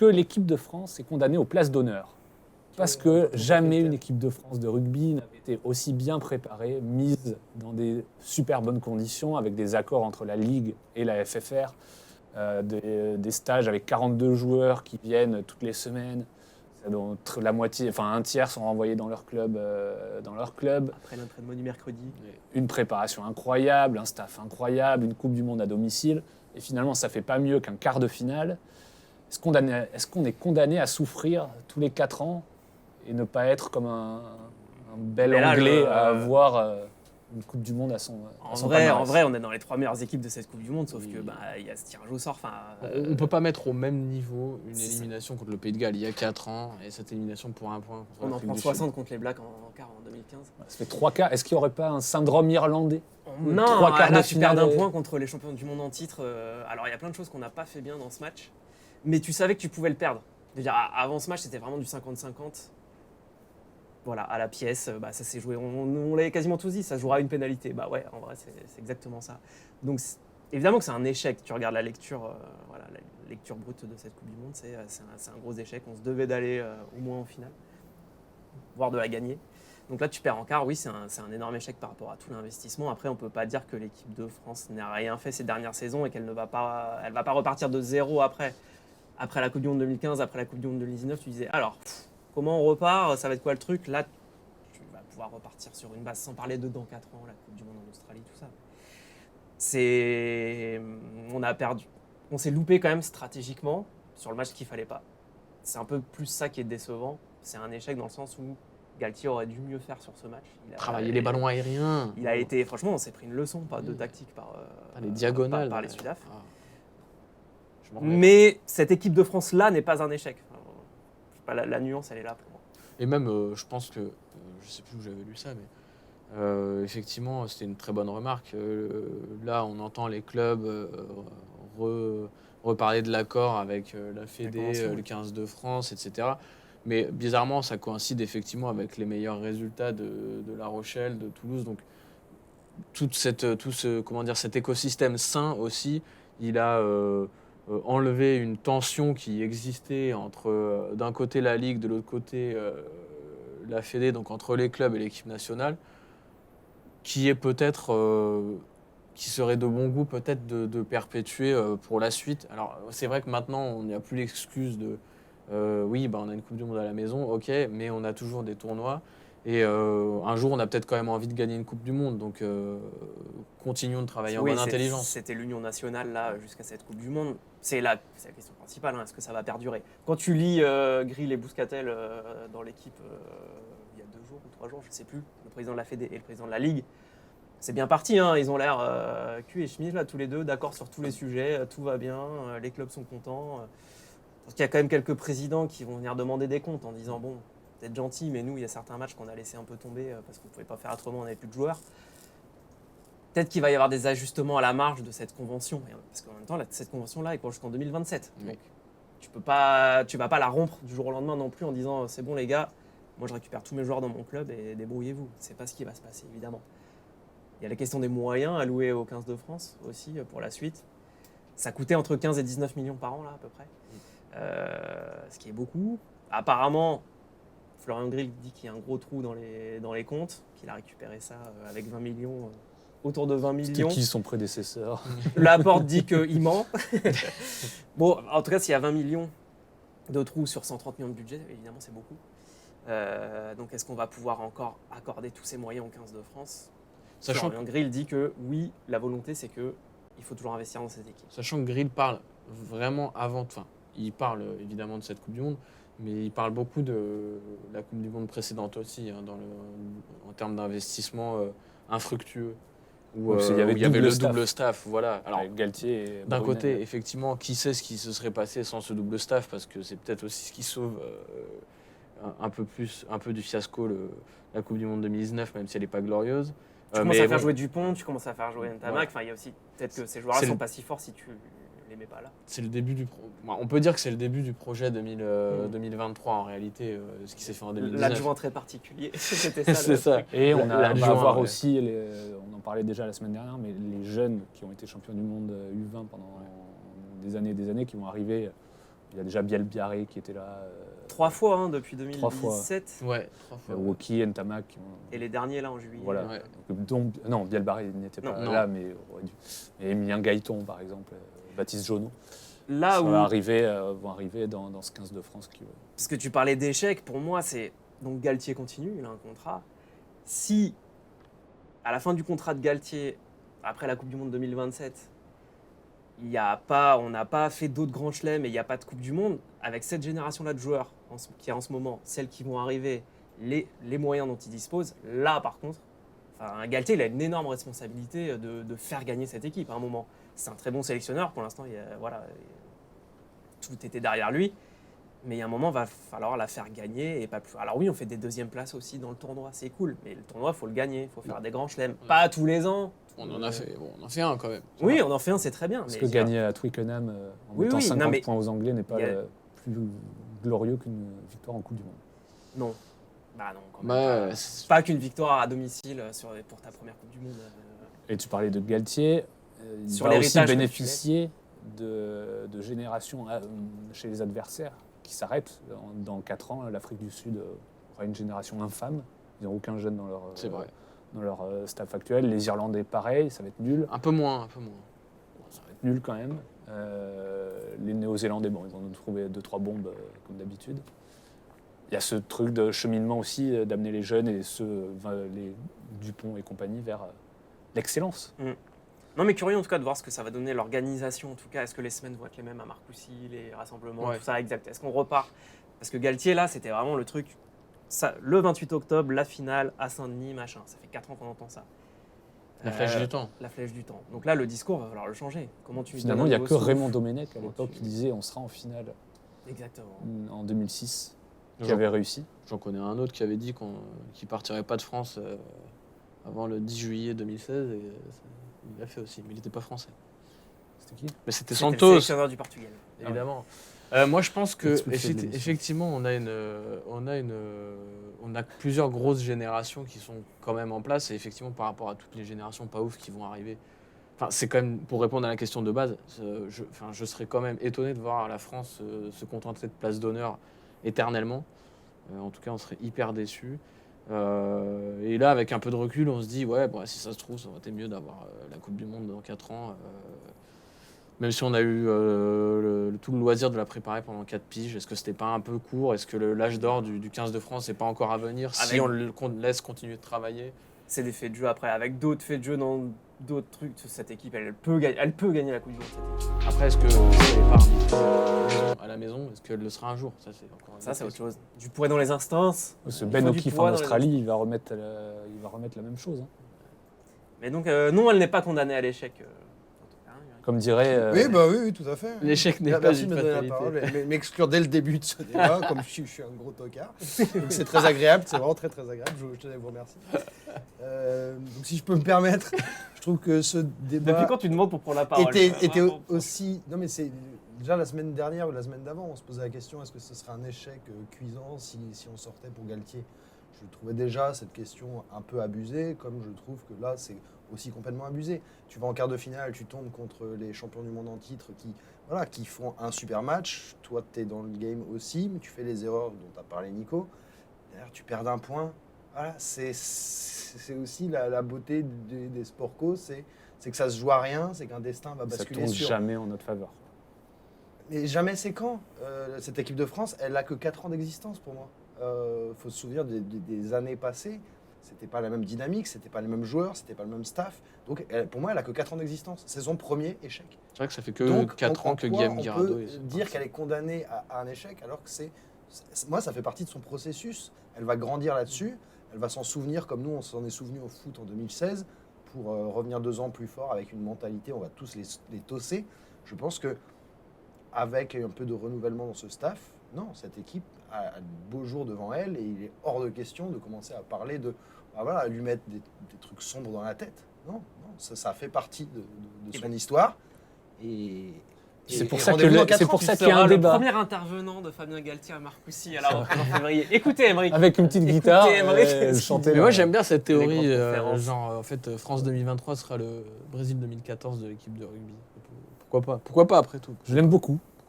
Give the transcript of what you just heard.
que l'équipe de France est condamnée aux places d'honneur. Parce que jamais une équipe de France de rugby n'avait été aussi bien préparée, mise dans des super bonnes conditions, avec des accords entre la Ligue et la FFR, des stages avec 42 joueurs qui viennent toutes les semaines. Donc, la moitié, enfin un tiers sont renvoyés dans leur club. Après l'entraînement du mercredi. Une préparation incroyable, un staff incroyable, une Coupe du Monde à domicile. Et finalement, ça ne fait pas mieux qu'un quart de finale. Est-ce qu'on est condamné à souffrir tous les 4 ans et ne pas être comme un bel Anglais à avoir une Coupe du Monde à son palmarès. En vrai, on est dans les 3 meilleures équipes de cette Coupe du Monde, sauf que y a ce tirage au sort. On ne peut pas mettre au même niveau une élimination contre le Pays de Galles il y a 4 ans et cette élimination pour un point. On en prend 60 contre les Blacks en quart en 2015. Ça fait 3 quarts. Est-ce qu'il n'y aurait pas un syndrome irlandais? Non, 3 quarts là, de tu perds finale d'un point contre les champions du monde en titre. Alors, il y a plein de choses qu'on n'a pas fait bien dans ce match, mais tu savais que tu pouvais le perdre. C'est-à-dire, avant ce match, c'était vraiment du 50-50. Voilà, à la pièce, ça s'est joué. On l'avait quasiment tous dit, ça se jouera à une pénalité. Bah ouais, en vrai, c'est exactement ça. Donc, évidemment que c'est un échec. Tu regardes la lecture, la lecture brute de cette Coupe du Monde, c'est un gros échec. On se devait d'aller au moins en finale, voire de la gagner. Donc là, tu perds en quart. Oui, c'est un énorme échec par rapport à tout l'investissement. Après, on ne peut pas dire que l'équipe de France n'a rien fait ces dernières saisons et qu'elle ne va pas repartir de zéro après. Après la Coupe du Monde 2015, après la Coupe du Monde 2019, tu disais alors. Comment on repart? Ça va être quoi le truc? Là, tu vas pouvoir repartir sur une base, sans parler de dans 4 ans, la Coupe du Monde en Australie, tout ça. On a perdu. On s'est loupé quand même stratégiquement sur le match qu'il ne fallait pas. C'est un peu plus ça qui est décevant. C'est un échec dans le sens où Galtier aurait dû mieux faire sur ce match. Travailler les ballons aériens. Il a été, franchement, on s'est pris une leçon, pas de tactique par les diagonales. Par les Sudaf. Mais cette équipe de France-là n'est pas un échec. La nuance, elle est là pour moi. Et même, je pense que, je ne sais plus où j'avais lu ça, mais effectivement, c'était une très bonne remarque. Là, on entend les clubs reparler de l'accord avec la Fédé, le 15 de France, etc. Mais bizarrement, ça coïncide effectivement avec les meilleurs résultats de La Rochelle, de Toulouse. Donc, cet écosystème sain aussi, il a... enlever une tension qui existait entre d'un côté la Ligue, de l'autre côté la Fédé, donc entre les clubs et l'équipe nationale, qui est peut-être, qui serait de bon goût peut-être de perpétuer pour la suite. Alors c'est vrai que maintenant on n'y a plus l'excuse de oui, on a une Coupe du Monde à la maison, ok, mais on a toujours des tournois. Et un jour, on a peut-être quand même envie de gagner une Coupe du Monde. Donc, continuons de travailler en bonne intelligence. C'était l'union nationale là, jusqu'à cette Coupe du Monde. C'est la question principale. Est-ce que ça va perdurer? Quand tu lis Grill et Bouscatel dans l'équipe il y a 2 jours ou 3 jours, je ne sais plus, le président de la Fédé et le président de la Ligue, c'est bien parti. Ils ont l'air cul et chemise, là, tous les deux, d'accord sur tous les sujets. Tout va bien, les clubs sont contents. Parce qu'il y a quand même quelques présidents qui vont venir demander des comptes en disant bon, peut-être gentil, mais nous, il y a certains matchs qu'on a laissé un peu tomber parce qu'on ne pouvait pas faire autrement, on n'avait plus de joueurs. Peut-être qu'il va y avoir des ajustements à la marge de cette convention. Parce qu'en même temps, cette convention-là, elle court jusqu'en 2027. Oui. Donc, tu vas pas la rompre du jour au lendemain non plus en disant c'est bon les gars, moi je récupère tous mes joueurs dans mon club et débrouillez-vous. C'est pas ce qui va se passer, évidemment. Il y a la question des moyens alloués au 15 de France aussi pour la suite. Ça coûtait entre 15 et 19 millions par an, là, à peu près. Ce qui est beaucoup. Apparemment, Florian Grill dit qu'il y a un gros trou dans les comptes, qu'il a récupéré ça avec 20 millions, autour de 20 millions. C'était qui son prédécesseur? Laporte dit qu'il ment. Bon, en tout cas, s'il y a 20 millions de trous sur 130 millions de budget, évidemment, c'est beaucoup. Donc, est-ce qu'on va pouvoir encore accorder tous ces moyens au 15 de France? Florian Grill dit que oui, la volonté, c'est qu'il faut toujours investir dans cette équipe. Sachant que Grill parle vraiment avant... Enfin, il parle évidemment de cette Coupe du Monde, mais il parle beaucoup de la Coupe du Monde précédente aussi, en termes d'investissement infructueux, où il y avait le double staff. Voilà. Alors, Galtier et d'un côté, effectivement, qui sait ce qui se serait passé sans ce double staff, parce que c'est peut-être aussi ce qui sauve un peu du fiasco la Coupe du Monde 2019, même si elle n'est pas glorieuse. Tu commences à faire jouer Dupont, tu commences à faire jouer Ntamak. Enfin, il y a aussi peut-être que ces joueurs-là ne sont pas si forts si tu les mets pas là. C'est le début on peut dire que c'est le début du projet 2023 en réalité, ce qui s'est fait en 2019. L'adjoint très particulier, c'était ça. C'est ça. Et on va avoir aussi, on en parlait déjà la semaine dernière, mais les jeunes qui ont été champions du monde U20 pendant des années, qui vont arriver Il y a déjà Biel Biarré qui était là. 3 fois hein, depuis 3 fois. 2017. Ouais, 3 fois. Woki, Ntamak. Et les derniers là en juillet. Voilà. Ouais. Non, Biel Biarré n'était pas Non. là, mais aurait dû. Et Emilien Gaëton, par exemple, Baptiste Jonot. Là Ça où. vont arriver dans ce 15 de France. Parce que tu parlais d'échecs, pour moi, c'est. Donc Galtier continue, il a un contrat. Si, à la fin du contrat de Galtier, après la Coupe du Monde 2027, on n'a pas fait d'autres grands chelems et il n'y a pas de Coupe du Monde, avec cette génération-là de joueurs qui est en ce moment, celles qui vont arriver, les moyens dont ils disposent, là par contre, Galtier il a une énorme responsabilité de faire gagner cette équipe à un moment. C'est un très bon sélectionneur, pour l'instant, tout était derrière lui. Mais il y a un moment, il va falloir la faire gagner et pas plus. Alors oui, on fait des deuxièmes places aussi dans le tournoi, c'est cool. Mais le tournoi, il faut le gagner, il faut faire des grands chelems. Pas tous les ans. On en a fait un quand même. Oui, on en fait un, c'est très bien. Parce mais que gagner à Twickenham en mettant 50 points aux Anglais n'est pas plus glorieux qu'une victoire en Coupe du Monde. Non. Bah non, quand même pas. Pas qu'une victoire à domicile pour ta première Coupe du Monde. Et tu parlais de Galtier. Il va aussi bénéficier de générations chez les adversaires qui s'arrêtent. Dans 4 ans, l'Afrique du Sud aura une génération infâme. Ils n'ont aucun jeune dans leur staff actuel. Les Irlandais, pareil, ça va être nul. Un peu moins. Bon, ça va être nul quand même. Les Néo-Zélandais, ils vont nous trouver 2-3 bombes comme d'habitude. Il y a ce truc de cheminement aussi, d'amener les jeunes et les Dupont et compagnie vers l'excellence. Non, mais curieux en tout cas de voir ce que ça va donner, l'organisation en tout cas. Est-ce que les semaines vont être les mêmes à Marcoussis, les rassemblements, tout ça, exact. Est-ce qu'on repart? Parce que Galtier, là, c'était vraiment le truc. Le 28 octobre, la finale à Saint-Denis, machin. Ça fait 4 ans qu'on entend ça. La flèche du temps. La flèche du temps. Donc là, le discours, va falloir le changer. Finalement, il n'y a que Raymond Domenech à l'époque qui disait on sera en finale. Exactement. En 2006, qui avait réussi. J'en connais un autre qui avait dit qu'il ne partirait pas de France avant le 10 juillet 2016. Et il l'a fait aussi, mais il n'était pas français. C'était qui? Mais c'était Santos. Santos. Le sélectionneur du Portugal. Évidemment. Moi, je pense que effectivement, on a plusieurs grosses générations qui sont quand même en place, et effectivement, par rapport à toutes les générations pas ouf qui vont arriver. Enfin, c'est quand même, pour répondre à la question de base, je serais quand même étonné de voir la France se contenter de place d'honneur éternellement. En tout cas, on serait hyper déçus. Et là, avec un peu de recul, on se dit, si ça se trouve, ça aurait été mieux d'avoir la Coupe du Monde dans 4 ans. Même si on a eu tout le loisir de la préparer pendant 4 piges, est-ce que c'était pas un peu court? Est-ce que l'âge d'or du 15 de France n'est pas encore à venir si on le laisse continuer de travailler? C'est des faits de jeu après, avec d'autres faits de jeu dans d'autres trucs. Cette équipe, elle peut gagner la Coupe du Monde. Cette équipe. Après, est-ce que si elle n'est pas arbitrée à la maison, est-ce qu'elle le sera un jour? Ça, c'est autre chose. Du poids dans les instances. Ce Ben O'Keefe en Australie, il va remettre la même chose. Mais donc, non, elle n'est pas condamnée à l'échec. Comme dirait... Oui, tout à fait. L'échec n'est pas Merci une de me donner la fatalité. parole, m'exclure dès le début de ce débat, comme je suis un gros tocard. Donc c'est très agréable, c'est vraiment très très agréable, je tenais à vous remercier. Donc si je peux me permettre, je trouve que ce débat... Depuis quand tu demandes pour prendre la parole? était aussi... Non mais c'est... Déjà la semaine dernière ou la semaine d'avant, on se posait la question, est-ce que ce serait un échec cuisant si on sortait pour Galtier? Je trouvais déjà cette question un peu abusée, comme je trouve que là, c'est aussi complètement abusé. Tu vas en quart de finale, tu tombes contre les champions du monde en titre qui font un super match. Toi, tu es dans le game aussi, mais tu fais les erreurs dont a parlé Nico. D'ailleurs, tu perds d'un point. Voilà, c'est aussi la beauté des sport co, c'est que ça se joue à rien, c'est qu'un destin va basculer sur... Ça tourne jamais en notre faveur. Mais jamais c'est quand cette équipe de France, elle a que 4 ans d'existence pour moi. Faut se souvenir des années passées. C'était pas la même dynamique, c'était pas les mêmes joueurs, c'était pas le même staff. Donc pour moi, elle a que 4 ans d'existence. C'est son premier échec. C'est vrai que ça fait que 4 ans que Guillaume Guirado est. Dire qu'elle est condamnée à un échec, alors que moi, ça fait partie de son processus. Elle va grandir là-dessus. Elle va s'en souvenir comme nous, on s'en est souvenu au foot en 2016 pour revenir 2 ans plus fort avec une mentalité. On va tous les tosser. Je pense que avec un peu de renouvellement dans ce staff, non, cette équipe a de beaux jours devant elle et il est hors de question de commencer à parler lui mettre des trucs sombres dans la tête. Non, ça fait partie de son histoire. C'est pour ça qu'il y a un débat. Le premier intervenant de Fabien Galtier à Marcoussis en février. Écoutez, Émeric. Avec une petite guitare, chanter. Mais moi, j'aime bien cette théorie. En fait, France 2023 sera le Brésil 2014 de l'équipe de rugby. Pourquoi pas après tout. Je l'aime beaucoup.